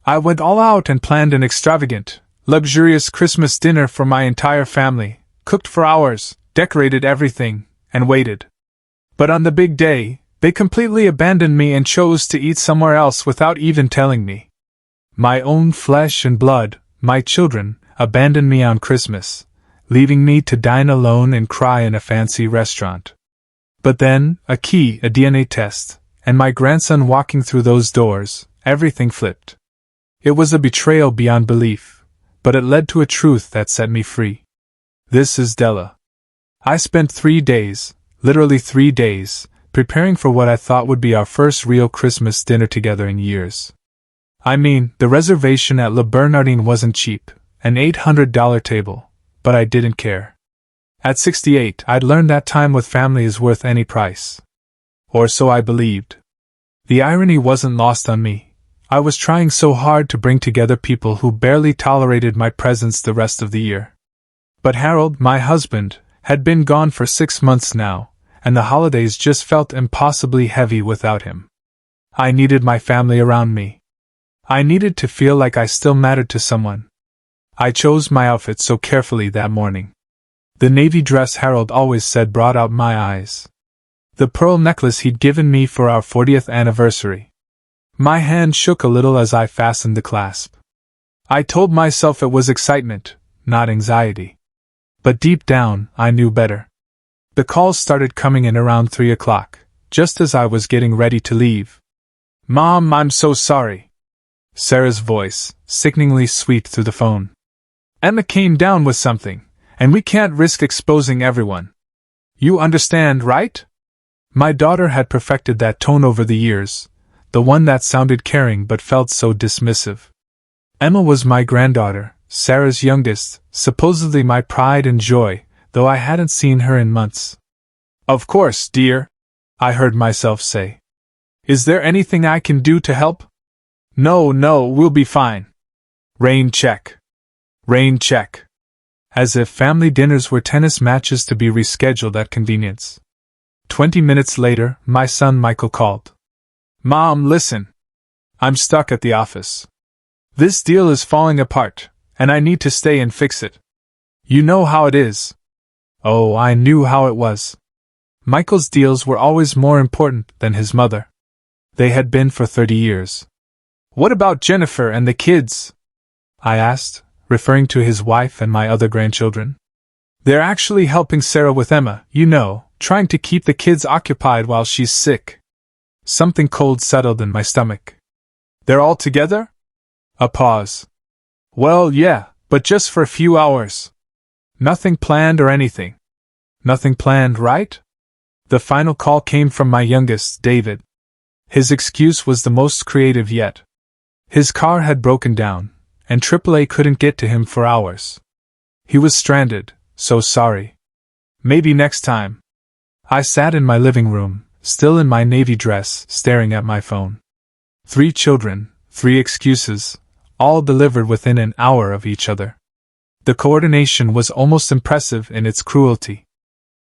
I went all out and planned an extravagant, luxurious Christmas dinner for my entire family, cooked for hours, decorated everything, and waited. But on the big day, they completely abandoned me and chose to eat somewhere else without even telling me. My own flesh and blood, my children, abandoned me on Christmas, leaving me to dine alone and cry in a fancy restaurant. But then, a DNA test, and my grandson walking through those doors, everything flipped. It was a betrayal beyond belief, but it led to a truth that set me free. This is Della. I spent 3 days, literally 3 days, preparing for what I thought would be our first real Christmas dinner together in years. I mean, the reservation at Le Bernardin wasn't cheap, an $800 table, but I didn't care. At 68, I'd learned that time with family is worth any price. Or so I believed. The irony wasn't lost on me. I was trying so hard to bring together people who barely tolerated my presence the rest of the year. But Harold, my husband, had been gone for 6 months now, and the holidays just felt impossibly heavy without him. I needed my family around me. I needed to feel like I still mattered to someone. I chose my outfit so carefully that morning. The navy dress Harold always said brought out my eyes. The pearl necklace he'd given me for our 40th anniversary. My hand shook a little as I fastened the clasp. I told myself it was excitement, not anxiety. But deep down, I knew better. The calls started coming in around 3 o'clock, just as I was getting ready to leave. "Mom, I'm so sorry." Sarah's voice, sickeningly sweet through the phone. "Emma came down with something, and we can't risk exposing everyone. You understand, right?" My daughter had perfected that tone over the years, the one that sounded caring but felt so dismissive. Emma was my granddaughter, Sarah's youngest, supposedly my pride and joy, though I hadn't seen her in months. "Of course, dear," I heard myself say. "Is there anything I can do to help?" No, we'll be fine." Rain check. Rain check. As if family dinners were tennis matches to be rescheduled at convenience. 20 minutes later, my son Michael called. "Mom, listen. I'm stuck at the office. This deal is falling apart, and I need to stay and fix it. You know how it is." Oh, I knew how it was. Michael's deals were always more important than his mother. They had been for 30 years. "What about Jennifer and the kids?" I asked, referring to his wife and my other grandchildren. "They're actually helping Sarah with Emma, you know, trying to keep the kids occupied while she's sick." Something cold settled in my stomach. "They're all together?" A pause. "Well, yeah, but just for a few hours. Nothing planned or anything." Nothing planned, right? The final call came from my youngest, David. His excuse was the most creative yet. His car had broken down, and AAA couldn't get to him for hours. He was stranded, so sorry. "Maybe next time." I sat in my living room, still in my navy dress, staring at my phone. 3 children, 3 excuses, all delivered within an hour of each other. The coordination was almost impressive in its cruelty.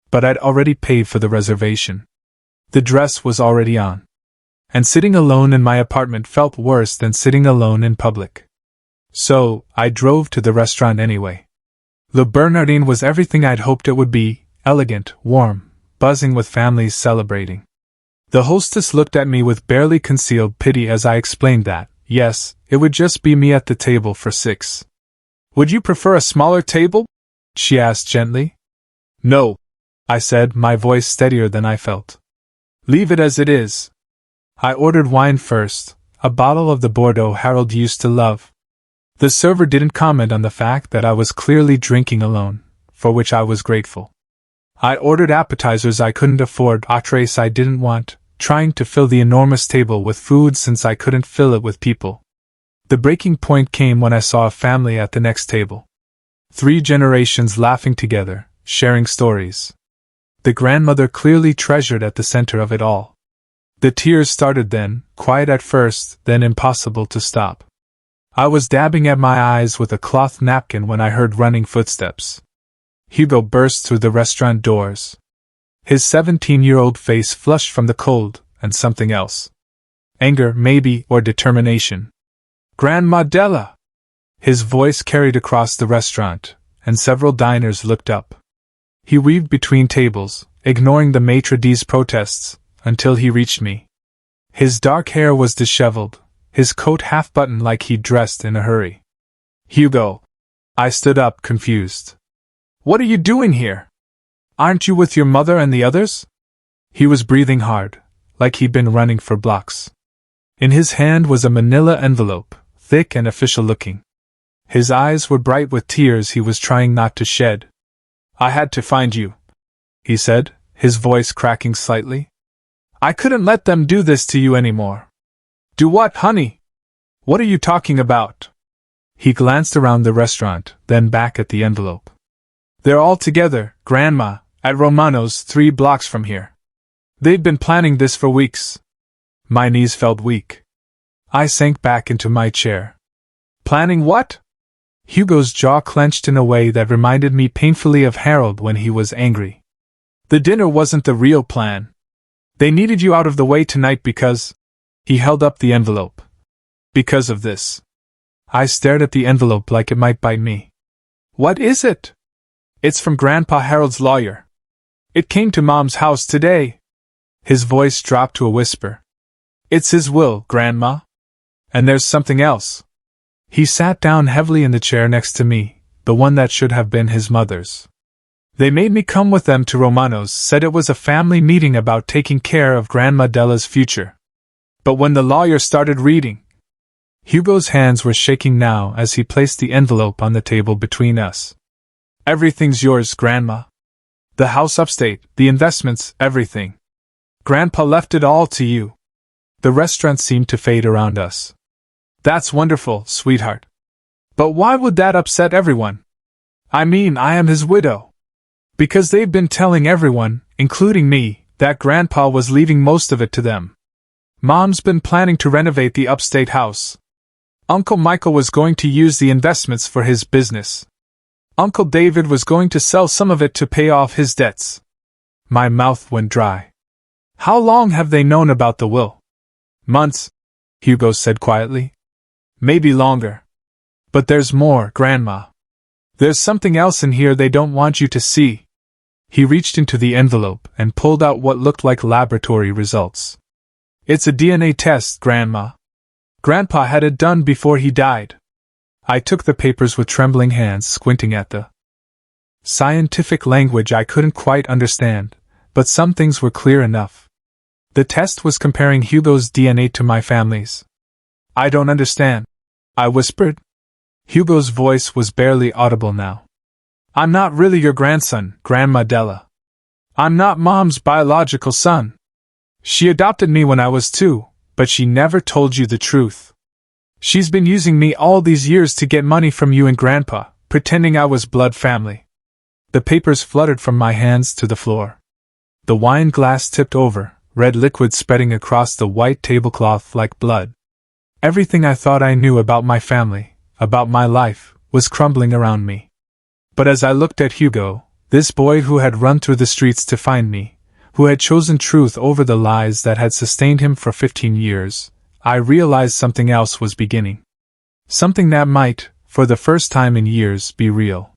But I'd already paid for the reservation. The dress was already on. And sitting alone in my apartment felt worse than sitting alone in public. So, I drove to the restaurant anyway. Le Bernardin was everything I'd hoped it would be, elegant, warm, buzzing with families celebrating. The hostess looked at me with barely concealed pity as I explained that, yes, it would just be me at the table for 6. "Would you prefer a smaller table?" she asked gently. "No," I said, my voice steadier than I felt. "Leave it as it is." I ordered wine first, a bottle of the Bordeaux Harold used to love. The server didn't comment on the fact that I was clearly drinking alone, for which I was grateful. I ordered appetizers I couldn't afford, entrees I didn't want, trying to fill the enormous table with food since I couldn't fill it with people. The breaking point came when I saw a family at the next table. 3 generations laughing together, sharing stories. The grandmother clearly treasured at the center of it all. The tears started then, quiet at first, then impossible to stop. I was dabbing at my eyes with a cloth napkin when I heard running footsteps. Hugo burst through the restaurant doors. His 17-year-old face flushed from the cold, and something else. Anger, maybe, or determination. Grandma Della! His voice carried across the restaurant, and several diners looked up. He weaved between tables, ignoring the maitre d's protests, until he reached me. His dark hair was disheveled, his coat half-buttoned like he'd dressed in a hurry. Hugo! I stood up, confused. What are you doing here? Aren't you with your mother and the others? He was breathing hard, like he'd been running for blocks. In his hand was a manila envelope, thick and official-looking. His eyes were bright with tears he was trying not to shed. I had to find you, he said, his voice cracking slightly. I couldn't let them do this to you anymore. Do what, honey? What are you talking about? He glanced around the restaurant, then back at the envelope. They're all together, Grandma, at Romano's 3 blocks from here. They've been planning this for weeks. My knees felt weak. I sank back into my chair. Planning what? Hugo's jaw clenched in a way that reminded me painfully of Harold when he was angry. The dinner wasn't the real plan. They needed you out of the way tonight because… He held up the envelope. Because of this. I stared at the envelope like it might bite me. What is it? It's from Grandpa Harold's lawyer. It came to Mom's house today. His voice dropped to a whisper. It's his will, Grandma. And there's something else. He sat down heavily in the chair next to me, the one that should have been his mother's. They made me come with them to Romano's, said it was a family meeting about taking care of Grandma Della's future. But when the lawyer started reading… Hugo's hands were shaking now as he placed the envelope on the table between us. Everything's yours, Grandma. The house upstate, the investments, everything. Grandpa left it all to you. The restaurant seemed to fade around us. That's wonderful, sweetheart. But why would that upset everyone? I mean, I am his widow. Because they've been telling everyone, including me, that Grandpa was leaving most of it to them. Mom's been planning to renovate the upstate house. Uncle Michael was going to use the investments for his business. Uncle David was going to sell some of it to pay off his debts. My mouth went dry. How long have they known about the will? Months, Hugo said quietly. Maybe longer. But there's more, Grandma. There's something else in here they don't want you to see. He reached into the envelope and pulled out what looked like laboratory results. It's a DNA test, Grandma. Grandpa had it done before he died. I took the papers with trembling hands, squinting at the scientific language I couldn't quite understand, but some things were clear enough. The test was comparing Hugo's DNA to my family's. I don't understand, I whispered. Hugo's voice was barely audible now. I'm not really your grandson, Grandma Della. I'm not Mom's biological son. She adopted me when I was 2, but she never told you the truth. She's been using me all these years to get money from you and Grandpa, pretending I was blood family. The papers fluttered from my hands to the floor. The wine glass tipped over, red liquid spreading across the white tablecloth like blood. Everything I thought I knew about my family, about my life, was crumbling around me. But as I looked at Hugo, this boy who had run through the streets to find me, who had chosen truth over the lies that had sustained him for 15 years, I realized something else was beginning. Something that might, for the first time in years, be real.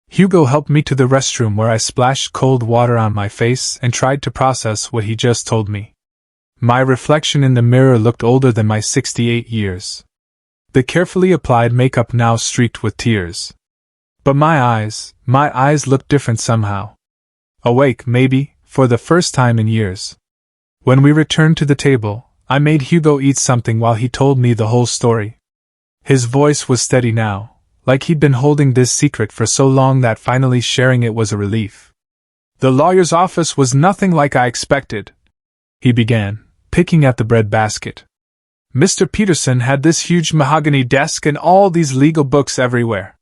Hugo helped me to the restroom where I splashed cold water on my face and tried to process what he just told me. My reflection in the mirror looked older than my 68 years. The carefully applied makeup now streaked with tears. But my eyes looked different somehow. Awake, maybe, for the first time in years. When we returned to the table, I made Hugo eat something while he told me the whole story. His voice was steady now, like he'd been holding this secret for so long that finally sharing it was a relief. The lawyer's office was nothing like I expected, he began, picking at the bread basket. Mr. Peterson had this huge mahogany desk and all these legal books everywhere.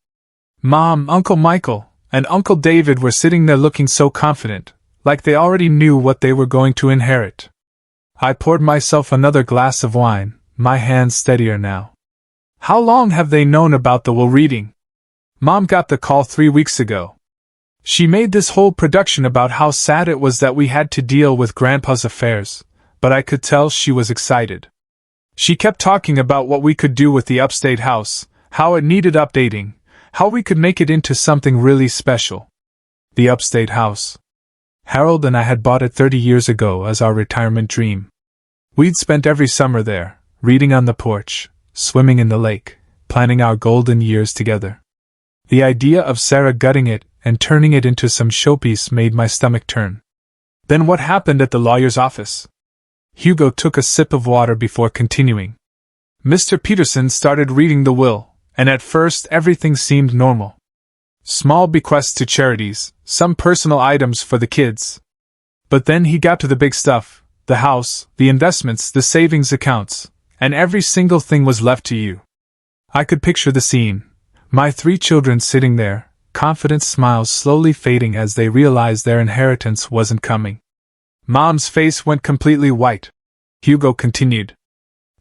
Mom, Uncle Michael, and Uncle David were sitting there looking so confident, like they already knew what they were going to inherit. I poured myself another glass of wine, my hands steadier now. How long have they known about the will reading? Mom got the call 3 weeks ago. She made this whole production about how sad it was that we had to deal with Grandpa's affairs, but I could tell she was excited. She kept talking about what we could do with the upstate house, how it needed updating, how we could make it into something really special. The upstate house. Harold and I had bought it 30 years ago as our retirement dream. We'd spent every summer there, reading on the porch, swimming in the lake, planning our golden years together. The idea of Sarah gutting it and turning it into some showpiece made my stomach turn. Then what happened at the lawyer's office? Hugo took a sip of water before continuing. Mr. Peterson started reading the will, and at first everything seemed normal. Small bequests to charities, some personal items for the kids. But then he got to the big stuff, the house, the investments, the savings accounts, and every single thing was left to you. I could picture the scene, my 3 children sitting there, confident smiles slowly fading as they realized their inheritance wasn't coming. Mom's face went completely white. Hugo continued.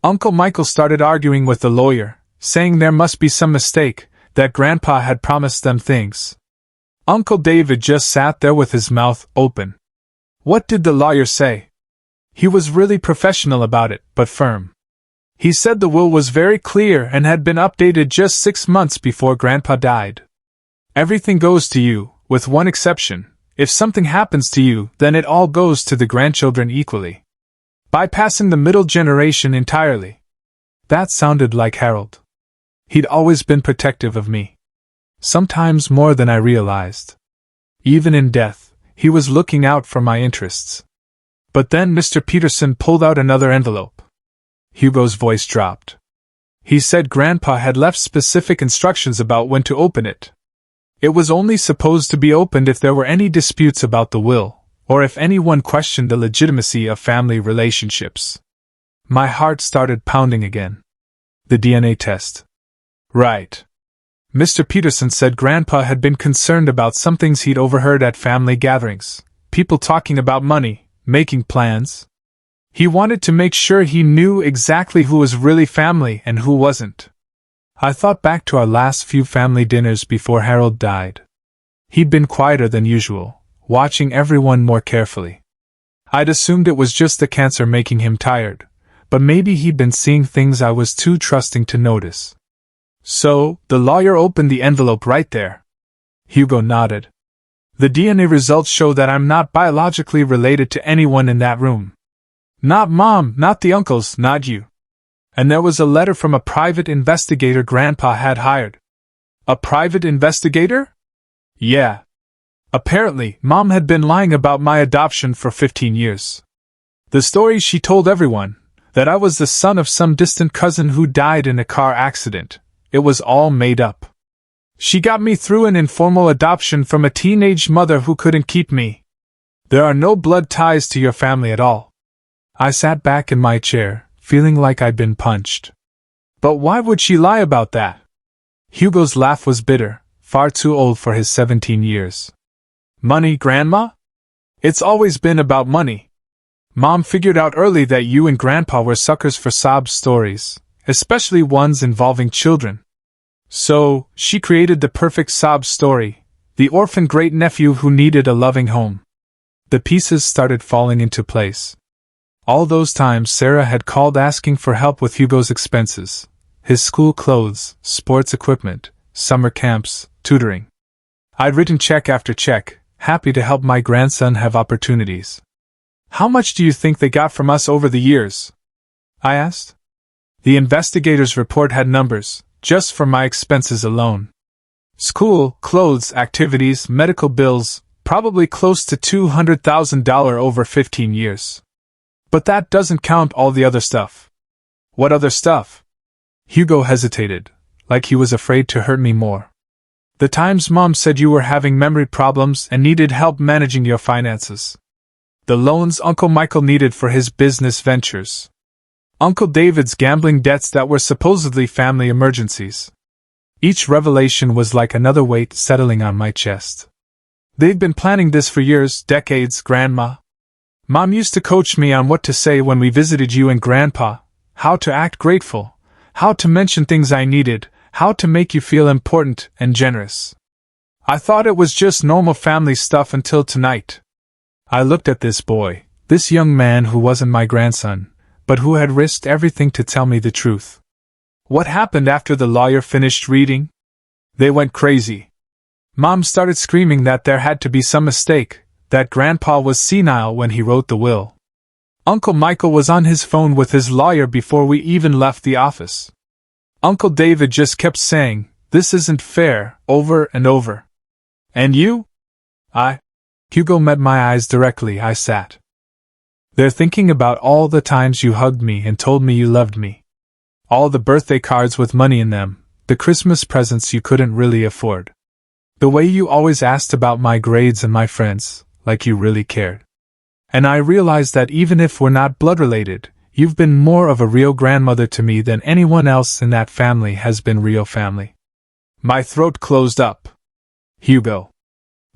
Uncle Michael started arguing with the lawyer, saying there must be some mistake, that Grandpa had promised them things. Uncle David just sat there with his mouth open. What did the lawyer say? He was really professional about it, but firm. He said the will was very clear and had been updated just 6 months before Grandpa died. Everything goes to you, with one exception. If something happens to you, then it all goes to the grandchildren equally, bypassing the middle generation entirely. That sounded like Harold. He'd always been protective of me. Sometimes more than I realized. Even in death, he was looking out for my interests. But then Mr. Peterson pulled out another envelope. Hugo's voice dropped. He said Grandpa had left specific instructions about when to open it. It was only supposed to be opened if there were any disputes about the will, or if anyone questioned the legitimacy of family relationships. My heart started pounding again. The DNA test. Right. Mr. Peterson said Grandpa had been concerned about some things he'd overheard at family gatherings, people talking about money, making plans. He wanted to make sure he knew exactly who was really family and who wasn't. I thought back to our last few family dinners before Harold died. He'd been quieter than usual, watching everyone more carefully. I'd assumed it was just the cancer making him tired, but maybe he'd been seeing things I was too trusting to notice. So, the lawyer opened the envelope right there. Hugo nodded. The DNA results show that I'm not biologically related to anyone in that room. Not Mom, not the uncles, not you. And there was a letter from a private investigator Grandpa had hired. A private investigator? Yeah. Apparently, Mom had been lying about my adoption for 15 years. The story she told everyone, that I was the son of some distant cousin who died in a car accident, it was all made up. She got me through an informal adoption from a teenage mother who couldn't keep me. There are no blood ties to your family at all. I sat back in my chair, feeling like I'd been punched. But why would she lie about that? Hugo's laugh was bitter, far too old for his 17 years. Money, Grandma? It's always been about money. Mom figured out early that you and Grandpa were suckers for sob stories, especially ones involving children. So, she created the perfect sob story, the orphan great-nephew who needed a loving home. The pieces started falling into place. All those times Sarah had called asking for help with Hugo's expenses, his school clothes, sports equipment, summer camps, tutoring. I'd written check after check, happy to help my grandson have opportunities. How much do you think they got from us over the years? I asked. The investigator's report had numbers, just for my expenses alone. School, clothes, activities, medical bills, probably close to $200,000 over 15 years. But that doesn't count all the other stuff. What other stuff? Hugo hesitated, like he was afraid to hurt me more. The times Mom said you were having memory problems and needed help managing your finances. The loans Uncle Michael needed for his business ventures. Uncle David's gambling debts that were supposedly family emergencies. Each revelation was like another weight settling on my chest. They've been planning this for years, decades, Grandma. Mom used to coach me on what to say when we visited you and Grandpa, how to act grateful, how to mention things I needed, how to make you feel important and generous. I thought it was just normal family stuff until tonight. I looked at this boy, this young man who wasn't my grandson, but who had risked everything to tell me the truth. What happened after the lawyer finished reading? They went crazy. Mom started screaming that there had to be some mistake, that Grandpa was senile when he wrote the will. Uncle Michael was on his phone with his lawyer before we even left the office. Uncle David just kept saying, "This isn't fair," over and over. And you? Hugo met my eyes directly. I sat. They're thinking about all the times you hugged me and told me you loved me. All the birthday cards with money in them, the Christmas presents you couldn't really afford. The way you always asked about my grades and my friends, like you really cared. And I realized that even if we're not blood related, you've been more of a real grandmother to me than anyone else in that family has been real family. My throat closed up. Hugo.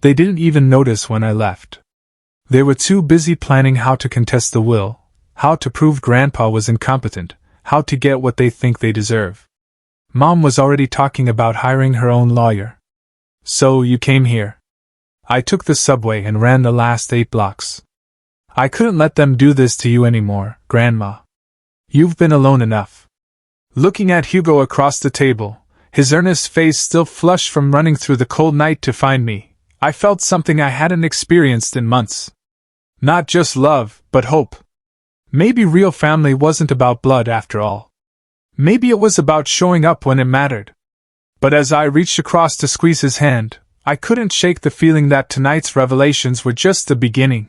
They didn't even notice when I left. They were too busy planning how to contest the will, how to prove Grandpa was incompetent, how to get what they think they deserve. Mom was already talking about hiring her own lawyer. So you came here. I took the subway and ran the last 8 blocks. I couldn't let them do this to you anymore, Grandma. You've been alone enough. Looking at Hugo across the table, his earnest face still flushed from running through the cold night to find me, I felt something I hadn't experienced in months. Not just love, but hope. Maybe real family wasn't about blood after all. Maybe it was about showing up when it mattered. But as I reached across to squeeze his hand, I couldn't shake the feeling that tonight's revelations were just the beginning.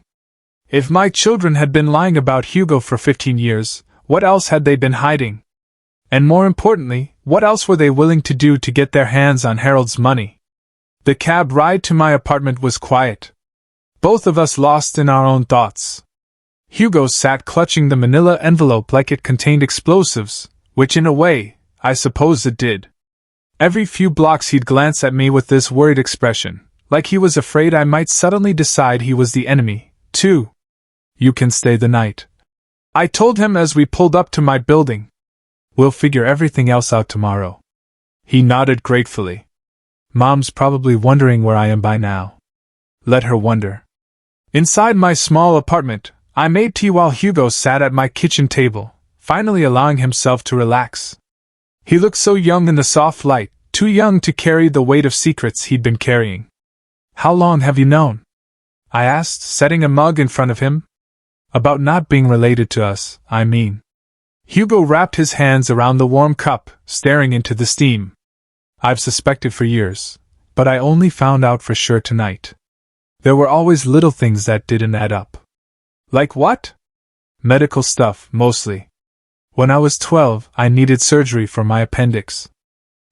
If my children had been lying about Hugo for 15 years, what else had they been hiding? And more importantly, what else were they willing to do to get their hands on Harold's money? The cab ride to my apartment was quiet. Both of us lost in our own thoughts. Hugo sat clutching the manila envelope like it contained explosives, which in a way, I suppose it did. Every few blocks he'd glance at me with this worried expression, like he was afraid I might suddenly decide he was the enemy, too. You can stay the night, I told him as we pulled up to my building. We'll figure everything else out tomorrow. He nodded gratefully. Mom's probably wondering where I am by now. Let her wonder. Inside my small apartment, I made tea while Hugo sat at my kitchen table, finally allowing himself to relax. He looked so young in the soft light, too young to carry the weight of secrets he'd been carrying. How long have you known? I asked, setting a mug in front of him. About not being related to us, I mean. Hugo wrapped his hands around the warm cup, staring into the steam. I've suspected for years, but I only found out for sure tonight. There were always little things that didn't add up. Like what? Medical stuff, mostly. When I was 12, I needed surgery for my appendix.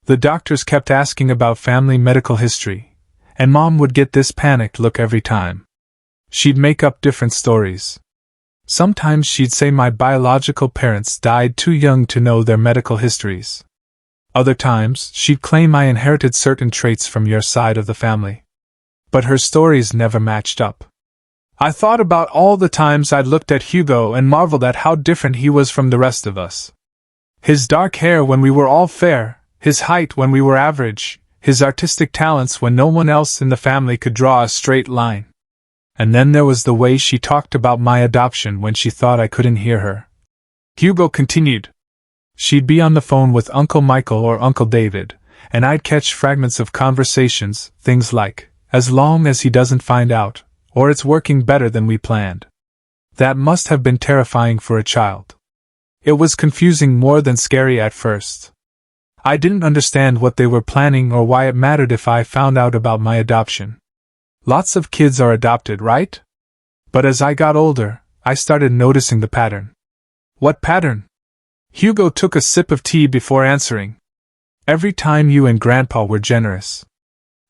The doctors kept asking about family medical history, and Mom would get this panicked look every time. She'd make up different stories. Sometimes she'd say my biological parents died too young to know their medical histories. Other times, she'd claim I inherited certain traits from your side of the family. But her stories never matched up. I thought about all the times I'd looked at Hugo and marveled at how different he was from the rest of us. His dark hair when we were all fair, his height when we were average, his artistic talents when no one else in the family could draw a straight line. And then there was the way she talked about my adoption when she thought I couldn't hear her. Hugo continued. She'd be on the phone with Uncle Michael or Uncle David, and I'd catch fragments of conversations, things like, "As long as he doesn't find out," or "It's working better than we planned." That must have been terrifying for a child. It was confusing more than scary at first. I didn't understand what they were planning or why it mattered if I found out about my adoption. Lots of kids are adopted, right? But as I got older, I started noticing the pattern. What pattern? Hugo took a sip of tea before answering. Every time you and Grandpa were generous.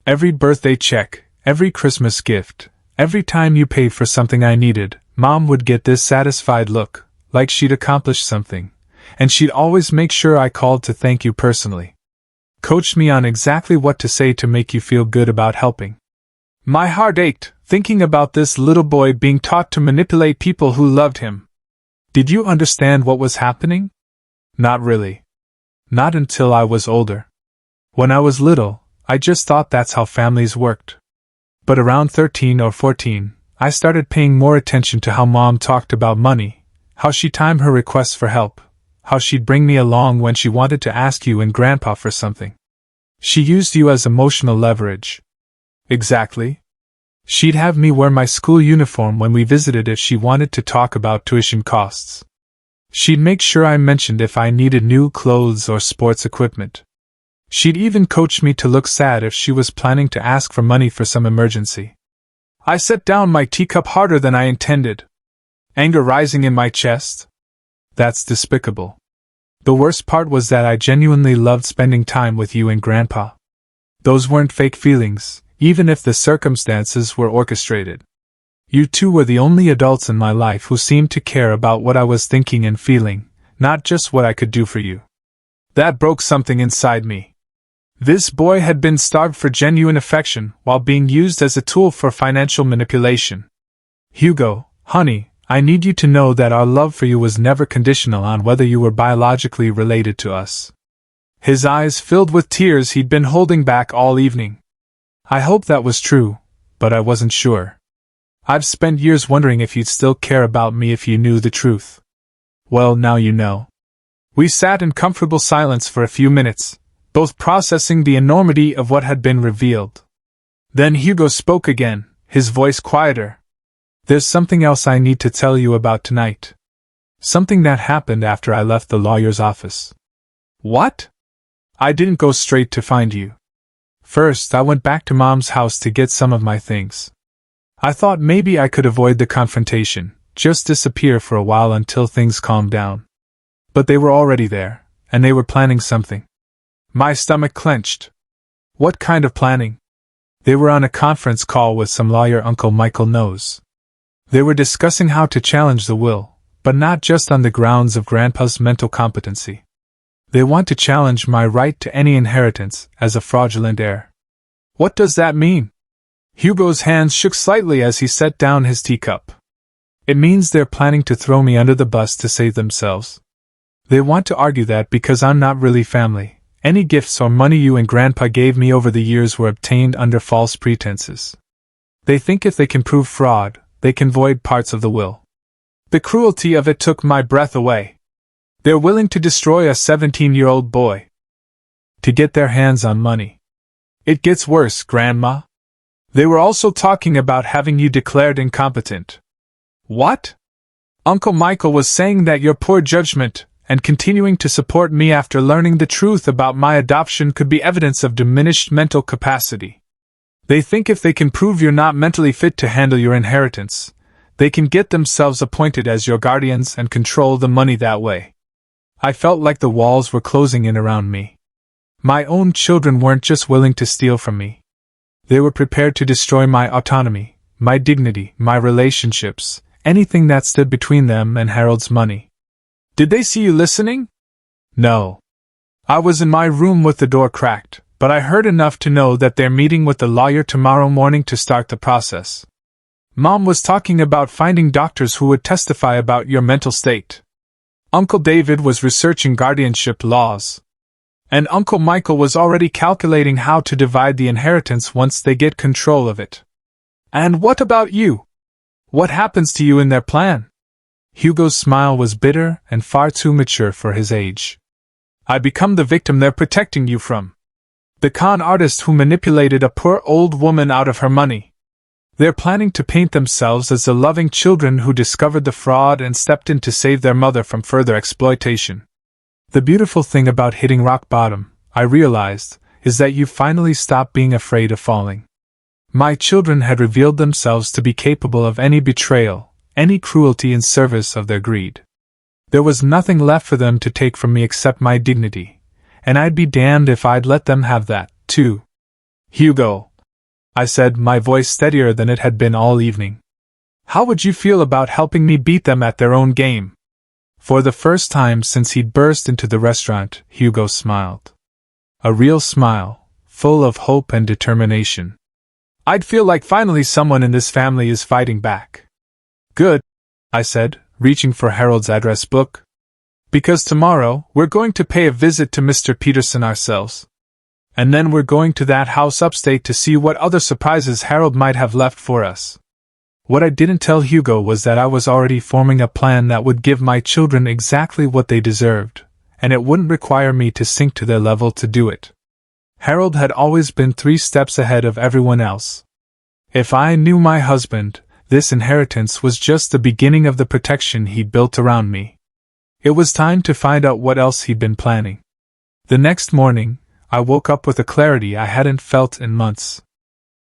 Every birthday check, every Christmas gift, every time you paid for something I needed, Mom would get this satisfied look, like she'd accomplished something, and she'd always make sure I called to thank you personally. Coached me on exactly what to say to make you feel good about helping. My heart ached, thinking about this little boy being taught to manipulate people who loved him. Did you understand what was happening? Not really. Not until I was older. When I was little, I just thought that's how families worked. But around 13 or 14, I started paying more attention to how Mom talked about money, How she'd time her requests for help. How she'd bring me along when she wanted to ask you and Grandpa for something. She used you as emotional leverage. Exactly. She'd have me wear my school uniform when we visited if she wanted to talk about tuition costs. She'd make sure I mentioned if I needed new clothes or sports equipment. She'd even coach me to look sad if she was planning to ask for money for some emergency. I set down my teacup harder than I intended. Anger rising in my chest. That's despicable. The worst part was that I genuinely loved spending time with you and Grandpa. Those weren't fake feelings, even if the circumstances were orchestrated. You two were the only adults in my life who seemed to care about what I was thinking and feeling, not just what I could do for you. That broke something inside me. This boy had been starved for genuine affection while being used as a tool for financial manipulation. Hugo, honey, I need you to know that our love for you was never conditional on whether you were biologically related to us. His eyes filled with tears he'd been holding back all evening. I hoped that was true, but I wasn't sure. I've spent years wondering if you'd still care about me if you knew the truth. Well, now you know. We sat in comfortable silence for a few minutes, both processing the enormity of what had been revealed. Then Hugo spoke again, his voice quieter. There's something else I need to tell you about tonight. Something that happened after I left the lawyer's office. What? I didn't go straight to find you. First, I went back to Mom's house to get some of my things. I thought maybe I could avoid the confrontation, just disappear for a while until things calmed down. But they were already there, and they were planning something. My stomach clenched. What kind of planning? They were on a conference call with some lawyer Uncle Michael knows. They were discussing how to challenge the will, but not just on the grounds of Grandpa's mental competency. They want to challenge my right to any inheritance as a fraudulent heir. What does that mean? Hugo's hands shook slightly as he set down his teacup. It means they're planning to throw me under the bus to save themselves. They want to argue that because I'm not really family, any gifts or money you and Grandpa gave me over the years were obtained under false pretenses. They think if they can prove fraud, they can void parts of the will. The cruelty of it took my breath away. They're willing to destroy a 17-year-old boy to get their hands on money. It gets worse, Grandma. They were also talking about having you declared incompetent. What? Uncle Michael was saying that your poor judgment and continuing to support me after learning the truth about my adoption could be evidence of diminished mental capacity. They think if they can prove you're not mentally fit to handle your inheritance, they can get themselves appointed as your guardians and control the money that way. I felt like the walls were closing in around me. My own children weren't just willing to steal from me. They were prepared to destroy my autonomy, my dignity, my relationships, anything that stood between them and Harold's money. Did they see you listening? No. I was in my room with the door cracked, but I heard enough to know that they're meeting with the lawyer tomorrow morning to start the process. Mom was talking about finding doctors who would testify about your mental state. Uncle David was researching guardianship laws. And Uncle Michael was already calculating how to divide the inheritance once they get control of it. And what about you? What happens to you in their plan? Hugo's smile was bitter and far too mature for his age. I become the victim they're protecting you from. The con artist who manipulated a poor old woman out of her money. They're planning to paint themselves as the loving children who discovered the fraud and stepped in to save their mother from further exploitation. The beautiful thing about hitting rock bottom, I realized, is that you finally stopped being afraid of falling. My children had revealed themselves to be capable of any betrayal, any cruelty in service of their greed. There was nothing left for them to take from me except my dignity, and I'd be damned if I'd let them have that, too. Hugo, I said, my voice steadier than it had been all evening. How would you feel about helping me beat them at their own game? For the first time since he'd burst into the restaurant, Hugo smiled. A real smile, full of hope and determination. I'd feel like finally someone in this family is fighting back. Good, I said, reaching for Harold's address book. Because tomorrow, we're going to pay a visit to Mr. Peterson ourselves. And then we're going to that house upstate to see what other surprises Harold might have left for us. What I didn't tell Hugo was that I was already forming a plan that would give my children exactly what they deserved, and it wouldn't require me to sink to their level to do it. Harold had always been 3 steps ahead of everyone else. If I knew my husband, this inheritance was just the beginning of the protection he'd built around me. It was time to find out what else he'd been planning. The next morning, I woke up with a clarity I hadn't felt in months.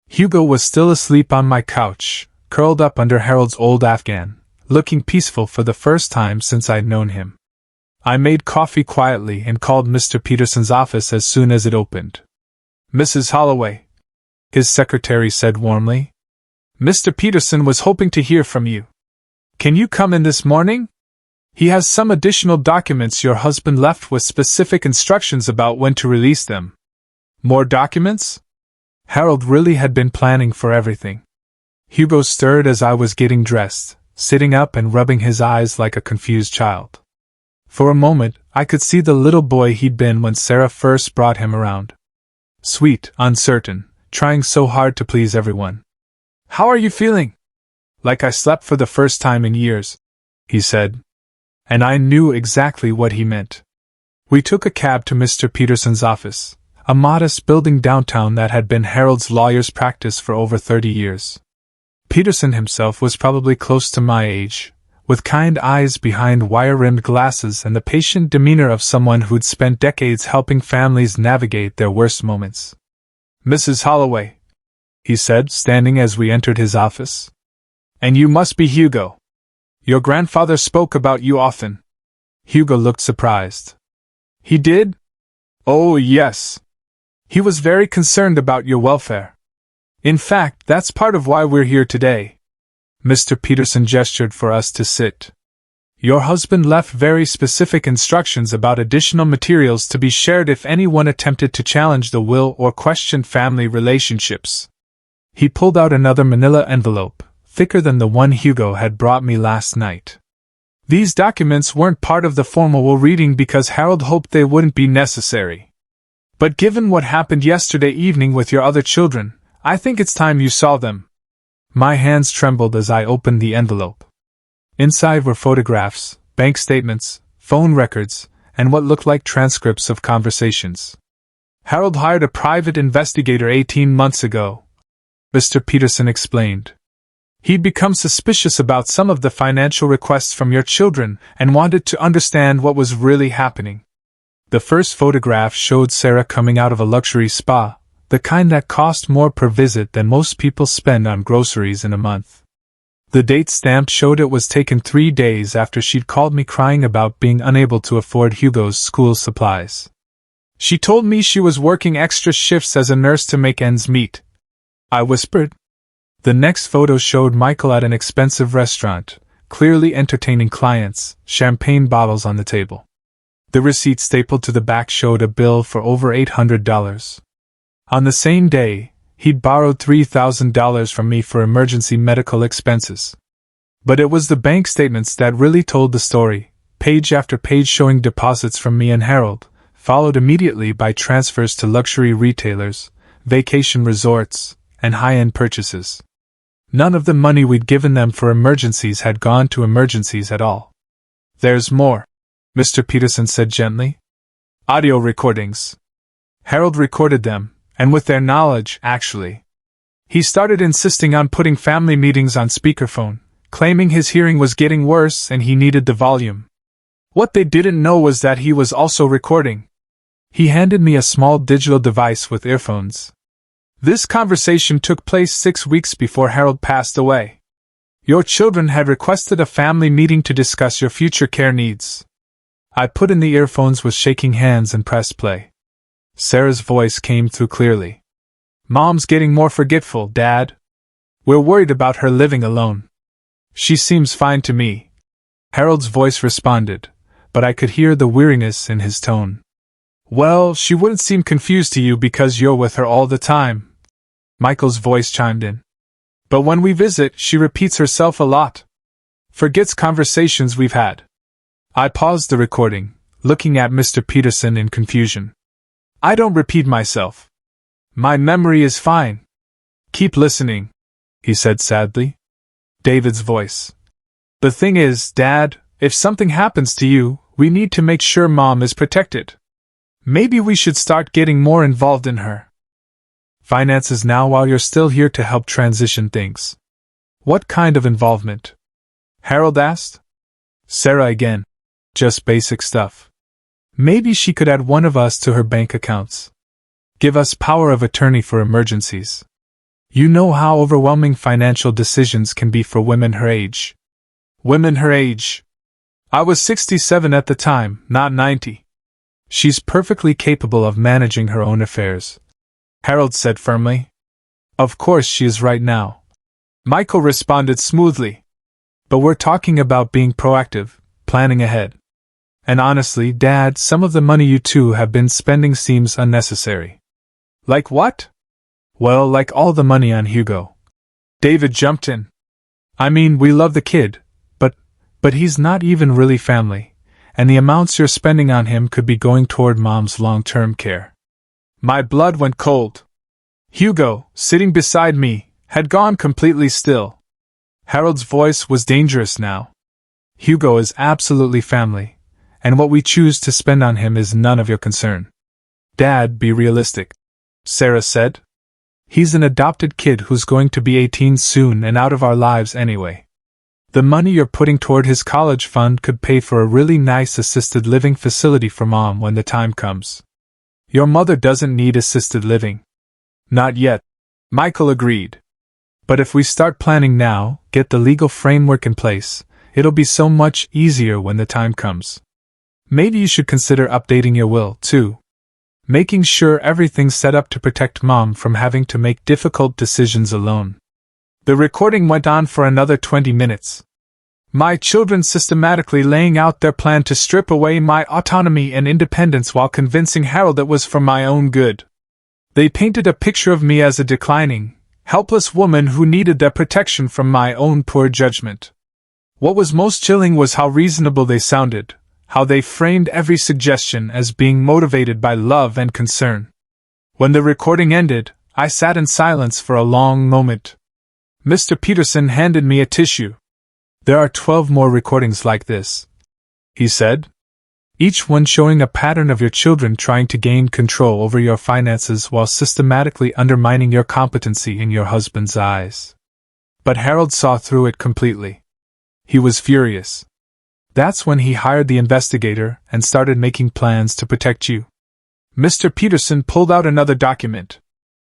Hugo was still asleep on my couch, curled up under Harold's old Afghan, looking peaceful for the first time since I'd known him. I made coffee quietly and called Mr. Peterson's office as soon as it opened. "Mrs. Holloway," his secretary said warmly. "Mr. Peterson was hoping to hear from you. Can you come in this morning? He has some additional documents your husband left with specific instructions about when to release them." "More documents?" Harold really had been planning for everything. Hugo stirred as I was getting dressed, sitting up and rubbing his eyes like a confused child. For a moment, I could see the little boy he'd been when Sarah first brought him around. Sweet, uncertain, trying so hard to please everyone. "How are you feeling?" "Like I slept for the first time in years," he said. And I knew exactly what he meant. We took a cab to Mr. Peterson's office, a modest building downtown that had been Harold's lawyer's practice for over 30 years. Peterson himself was probably close to my age, with kind eyes behind wire-rimmed glasses and the patient demeanor of someone who'd spent decades helping families navigate their worst moments. "Mrs. Holloway," he said, standing as we entered his office. "And you must be Hugo. Your grandfather spoke about you often." Hugo looked surprised. "He did?" "Oh, yes. He was very concerned about your welfare. In fact, that's part of why we're here today." Mr. Peterson gestured for us to sit. "Your husband left very specific instructions about additional materials to be shared if anyone attempted to challenge the will or question family relationships." He pulled out another manila envelope, thicker than the one Hugo had brought me last night. "These documents weren't part of the formal reading because Harold hoped they wouldn't be necessary. But given what happened yesterday evening with your other children, I think it's time you saw them." My hands trembled as I opened the envelope. Inside were photographs, bank statements, phone records, and what looked like transcripts of conversations. "Harold hired a private investigator 18 months ago," Mr. Peterson explained. "He'd become suspicious about some of the financial requests from your children and wanted to understand what was really happening." The first photograph showed Sarah coming out of a luxury spa, the kind that cost more per visit than most people spend on groceries in a month. The date stamp showed it was taken 3 days after she'd called me crying about being unable to afford Hugo's school supplies. "She told me she was working extra shifts as a nurse to make ends meet," I whispered. The next photo showed Michael at an expensive restaurant, clearly entertaining clients, champagne bottles on the table. The receipt stapled to the back showed a bill for over $800. On the same day, he'd borrowed $3,000 from me for emergency medical expenses. But it was the bank statements that really told the story, page after page showing deposits from me and Harold, followed immediately by transfers to luxury retailers, vacation resorts, and high-end purchases. None of the money we'd given them for emergencies had gone to emergencies at all. "There's more," Mr. Peterson said gently. "Audio recordings. Harold recorded them, and with their knowledge, actually. He started insisting on putting family meetings on speakerphone, claiming his hearing was getting worse and he needed the volume. What they didn't know was that he was also recording." He handed me a small digital device with earphones. "This conversation took place 6 weeks before Harold passed away. Your children had requested a family meeting to discuss your future care needs." I put in the earphones with shaking hands and pressed play. Sarah's voice came through clearly. "Mom's getting more forgetful, Dad. We're worried about her living alone." "She seems fine to me," Harold's voice responded, but I could hear the weariness in his tone. "Well, she wouldn't seem confused to you because you're with her all the time," Michael's voice chimed in. "But when we visit, she repeats herself a lot. Forgets conversations we've had." I paused the recording, looking at Mr. Peterson in confusion. "I don't repeat myself. My memory is fine." "Keep listening," he said sadly. David's voice. The thing is, Dad, if something happens to you, we need to make sure Mom is protected. Maybe we should start getting more involved in her finances now while you're still here to help transition things. What kind of involvement? Harold asked. Sarah again. Just basic stuff. Maybe she could add one of us to her bank accounts. Give us power of attorney for emergencies. You know how overwhelming financial decisions can be for women her age. Women her age. I was 67 at the time, not 90. She's perfectly capable of managing her own affairs, Harold said firmly. Of course she is right now, Michael responded smoothly. But we're talking about being proactive, planning ahead. And honestly, Dad, some of the money you two have been spending seems unnecessary. Like what? Well, like all the money on Hugo. David jumped in. I mean, we love the kid, but he's not even really family, and the amounts you're spending on him could be going toward Mom's long-term care. My blood went cold. Hugo, sitting beside me, had gone completely still. Harold's voice was dangerous now. Hugo is absolutely family, and what we choose to spend on him is none of your concern. Dad, be realistic, Sarah said. He's an adopted kid who's going to be 18 soon and out of our lives anyway. The money you're putting toward his college fund could pay for a really nice assisted living facility for Mom when the time comes. Your mother doesn't need assisted living. Not yet, Michael agreed. But if we start planning now, get the legal framework in place, it'll be so much easier when the time comes. Maybe you should consider updating your will, too. Making sure everything's set up to protect Mom from having to make difficult decisions alone. The recording went on for another 20 minutes. My children systematically laying out their plan to strip away my autonomy and independence while convincing Harold it was for my own good. They painted a picture of me as a declining, helpless woman who needed their protection from my own poor judgment. What was most chilling was how reasonable they sounded, how they framed every suggestion as being motivated by love and concern. When the recording ended, I sat in silence for a long moment. Mr. Peterson handed me a tissue. There are 12 more recordings like this, he said. Each one showing a pattern of your children trying to gain control over your finances while systematically undermining your competency in your husband's eyes. But Harold saw through it completely. He was furious. That's when he hired the investigator and started making plans to protect you. Mr. Peterson pulled out another document.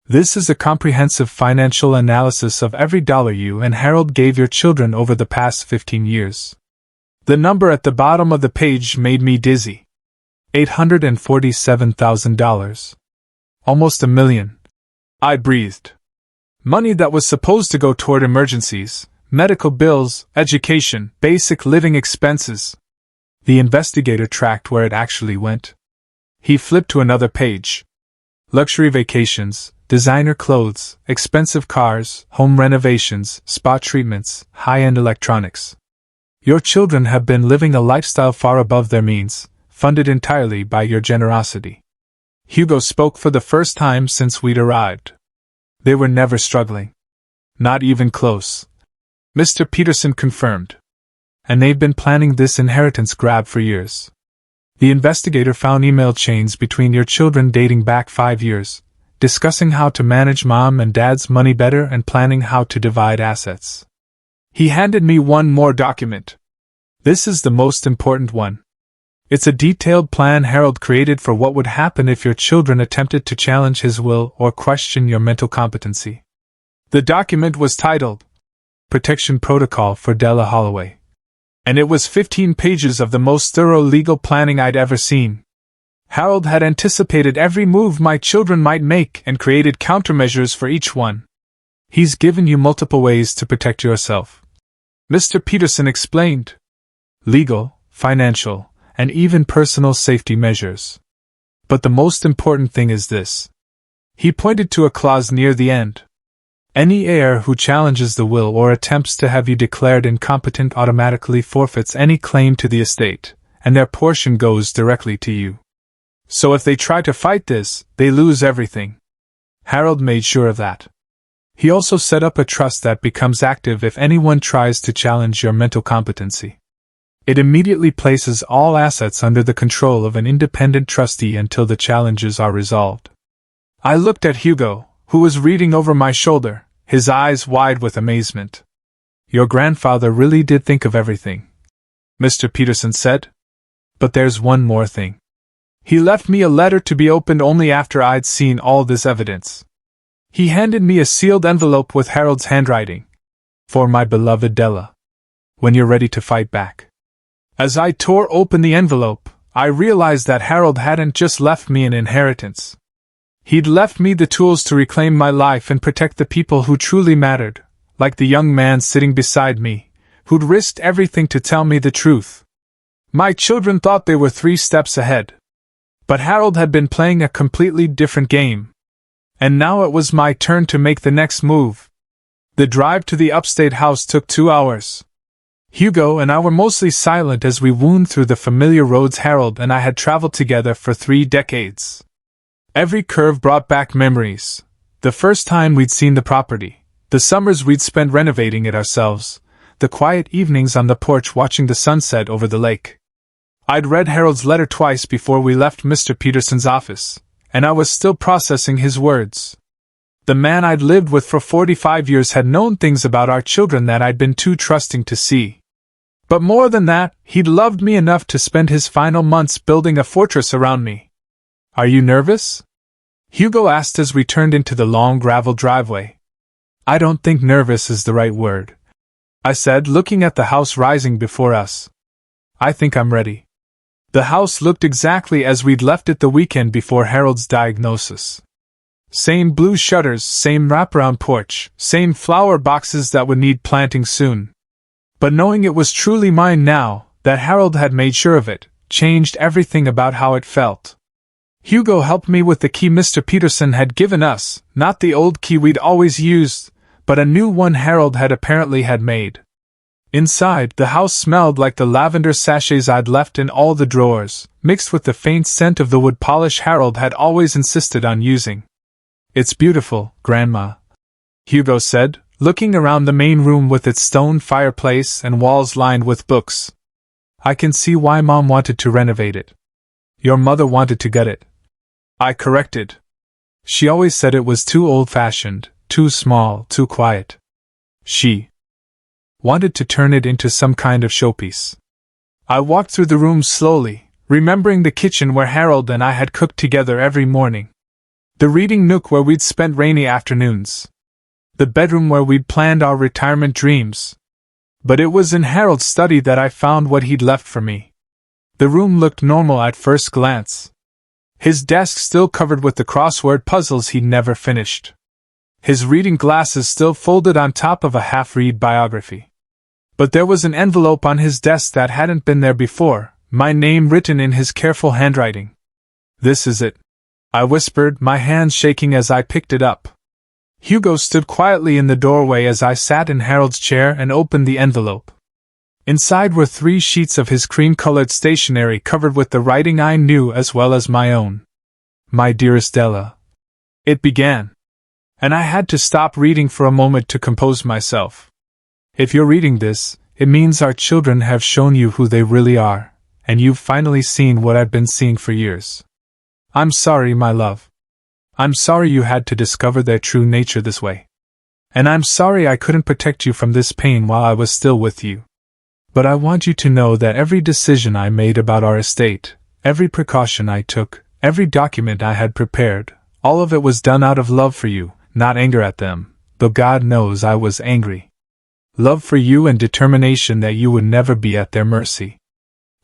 This is a comprehensive financial analysis of every dollar you and Harold gave your children over the past 15 years. The number at the bottom of the page made me dizzy. $847,000. Almost $1 million. I breathed. Money that was supposed to go toward emergencies, medical bills, education, basic living expenses. The investigator tracked where it actually went. He flipped to another page. Luxury vacations, designer clothes, expensive cars, home renovations, spa treatments, high-end electronics. Your children have been living a lifestyle far above their means, funded entirely by your generosity. Hugo spoke for the first time since we'd arrived. They were never struggling. Not even close. Mr. Peterson confirmed. And they've been planning this inheritance grab for years. The investigator found email chains between your children dating back 5 years, discussing how to manage Mom and Dad's money better and planning how to divide assets. He handed me one more document. This is the most important one. It's a detailed plan Harold created for what would happen if your children attempted to challenge his will or question your mental competency. The document was titled Protection Protocol for Della Holloway. And it was 15 pages of the most thorough legal planning I'd ever seen. Harold had anticipated every move my children might make and created countermeasures for each one. He's given you multiple ways to protect yourself, Mr. Peterson explained. Legal, financial, and even personal safety measures. But the most important thing is this. He pointed to a clause near the end. Any heir who challenges the will or attempts to have you declared incompetent automatically forfeits any claim to the estate, and their portion goes directly to you. So if they try to fight this, they lose everything. Harold made sure of that. He also set up a trust that becomes active if anyone tries to challenge your mental competency. It immediately places all assets under the control of an independent trustee until the challenges are resolved. I looked at Hugo, who was reading over my shoulder, his eyes wide with amazement. "Your grandfather really did think of everything," Mr. Peterson said. "But there's one more thing. He left me a letter to be opened only after I'd seen all this evidence. He handed me a sealed envelope with Harold's handwriting. For my beloved Della. When you're ready to fight back." As I tore open the envelope, I realized that Harold hadn't just left me an inheritance. He'd left me the tools to reclaim my life and protect the people who truly mattered, like the young man sitting beside me, who'd risked everything to tell me the truth. My children thought they were 3 steps ahead. But Harold had been playing a completely different game. And now it was my turn to make the next move. The drive to the upstate house took 2 hours. Hugo and I were mostly silent as we wound through the familiar roads Harold and I had traveled together for 3 decades. Every curve brought back memories. The first time we'd seen the property, the summers we'd spent renovating it ourselves, the quiet evenings on the porch watching the sunset over the lake. I'd read Harold's letter twice before we left Mr. Peterson's office, and I was still processing his words. The man I'd lived with for 45 years had known things about our children that I'd been too trusting to see. But more than that, he'd loved me enough to spend his final months building a fortress around me. "Are you nervous?" Hugo asked as we turned into the long gravel driveway. "I don't think nervous is the right word," I said, looking at the house rising before us. "I think I'm ready." The house looked exactly as we'd left it the weekend before Harold's diagnosis. Same blue shutters, same wraparound porch, same flower boxes that would need planting soon. But knowing it was truly mine now, that Harold had made sure of it, changed everything about how it felt. Hugo helped me with the key Mr. Peterson had given us, not the old key we'd always used, but a new one Harold had apparently had made. Inside, the house smelled like the lavender sachets I'd left in all the drawers, mixed with the faint scent of the wood polish Harold had always insisted on using. "It's beautiful, Grandma," Hugo said, looking around the main room with its stone fireplace and walls lined with books. "I can see why Mom wanted to renovate it. Your mother wanted to gut it," I corrected. "She always said it was too old-fashioned, too small, too quiet. She wanted to turn it into some kind of showpiece." I walked through the room slowly, remembering the kitchen where Harold and I had cooked together every morning. The reading nook where we'd spent rainy afternoons. The bedroom where we'd planned our retirement dreams. But it was in Harold's study that I found what he'd left for me. The room looked normal at first glance. His desk still covered with the crossword puzzles he'd never finished. His reading glasses still folded on top of a half-read biography. But there was an envelope on his desk that hadn't been there before, my name written in his careful handwriting. "This is it," I whispered, my hands shaking as I picked it up. Hugo stood quietly in the doorway as I sat in Harold's chair and opened the envelope. Inside were 3 sheets of his cream-colored stationery covered with the writing I knew as well as my own. "My dearest Della," it began. And I had to stop reading for a moment to compose myself. "If you're reading this, it means our children have shown you who they really are, and you've finally seen what I've been seeing for years. I'm sorry, my love. I'm sorry you had to discover their true nature this way. And I'm sorry I couldn't protect you from this pain while I was still with you. But I want you to know that every decision I made about our estate, every precaution I took, every document I had prepared, all of it was done out of love for you, not anger at them, though God knows I was angry. Love for you and determination that you would never be at their mercy.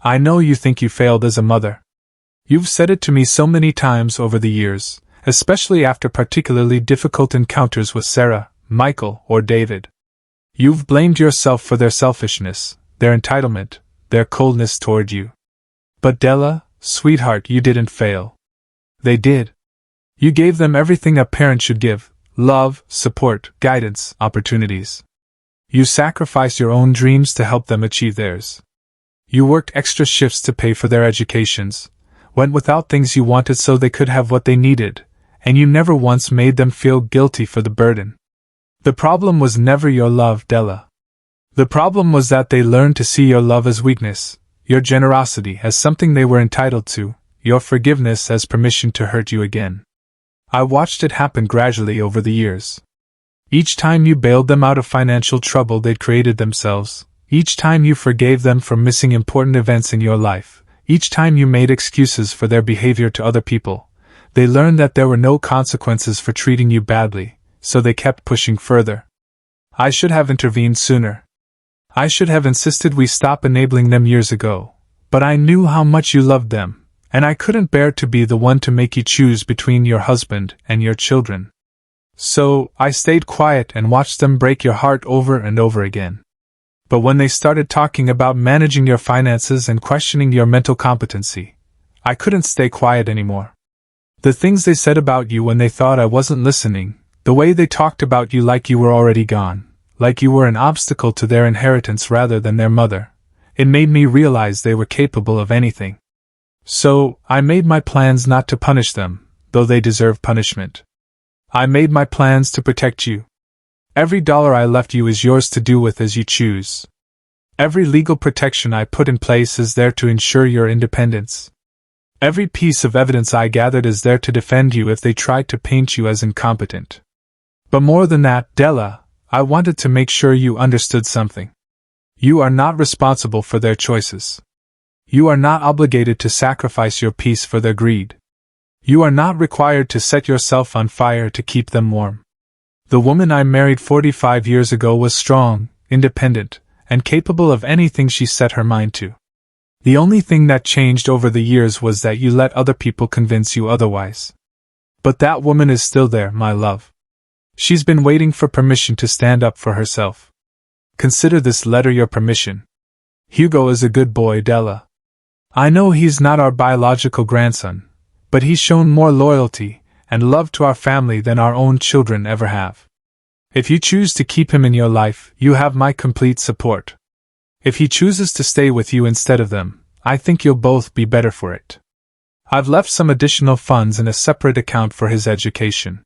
I know you think you failed as a mother. You've said it to me so many times over the years, especially after particularly difficult encounters with Sarah, Michael, or David. You've blamed yourself for their selfishness, their entitlement, their coldness toward you. But Della, sweetheart, you didn't fail. They did. You gave them everything a parent should give: love, support, guidance, opportunities. You sacrificed your own dreams to help them achieve theirs. You worked extra shifts to pay for their educations, went without things you wanted so they could have what they needed, and you never once made them feel guilty for the burden. The problem was never your love, Della. The problem was that they learned to see your love as weakness, your generosity as something they were entitled to, your forgiveness as permission to hurt you again. I watched it happen gradually over the years. Each time you bailed them out of financial trouble they'd created themselves, each time you forgave them for missing important events in your life, each time you made excuses for their behavior to other people, they learned that there were no consequences for treating you badly, so they kept pushing further. I should have intervened sooner. I should have insisted we stop enabling them years ago, but I knew how much you loved them, and I couldn't bear to be the one to make you choose between your husband and your children. So, I stayed quiet and watched them break your heart over and over again. But when they started talking about managing your finances and questioning your mental competency, I couldn't stay quiet anymore. The things they said about you when they thought I wasn't listening, the way they talked about you like you were already gone, like you were an obstacle to their inheritance rather than their mother, it made me realize they were capable of anything. So, I made my plans not to punish them, though they deserve punishment. I made my plans to protect you. Every dollar I left you is yours to do with as you choose. Every legal protection I put in place is there to ensure your independence. Every piece of evidence I gathered is there to defend you if they tried to paint you as incompetent. But more than that, Della, I wanted to make sure you understood something. You are not responsible for their choices. You are not obligated to sacrifice your peace for their greed. You are not required to set yourself on fire to keep them warm. The woman I married 45 years ago was strong, independent, and capable of anything she set her mind to. The only thing that changed over the years was that you let other people convince you otherwise. But that woman is still there, my love. She's been waiting for permission to stand up for herself. Consider this letter your permission. Hugo is a good boy, Della. I know he's not our biological grandson, but he's shown more loyalty and love to our family than our own children ever have. If you choose to keep him in your life, you have my complete support. If he chooses to stay with you instead of them, I think you'll both be better for it. I've left some additional funds in a separate account for his education.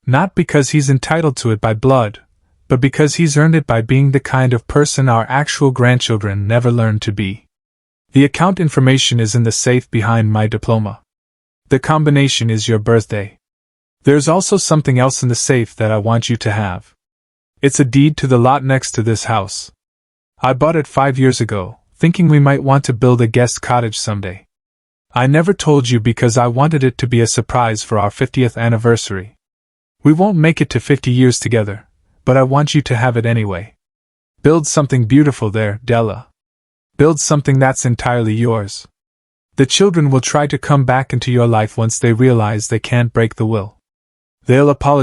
Not because he's entitled to it by blood, but because he's earned it by being the kind of person our actual grandchildren never learned to be. The account information is in the safe behind my diploma. The combination is your birthday. There's also something else in the safe that I want you to have. It's a deed to the lot next to this house. I bought it 5 years ago, thinking we might want to build a guest cottage someday. I never told you because I wanted it to be a surprise for our 50th anniversary. We won't make it to 50 years together, but I want you to have it anyway. Build something beautiful there, Della. Build something that's entirely yours. The children will try to come back into your life once they realize they can't break the will. They'll apologize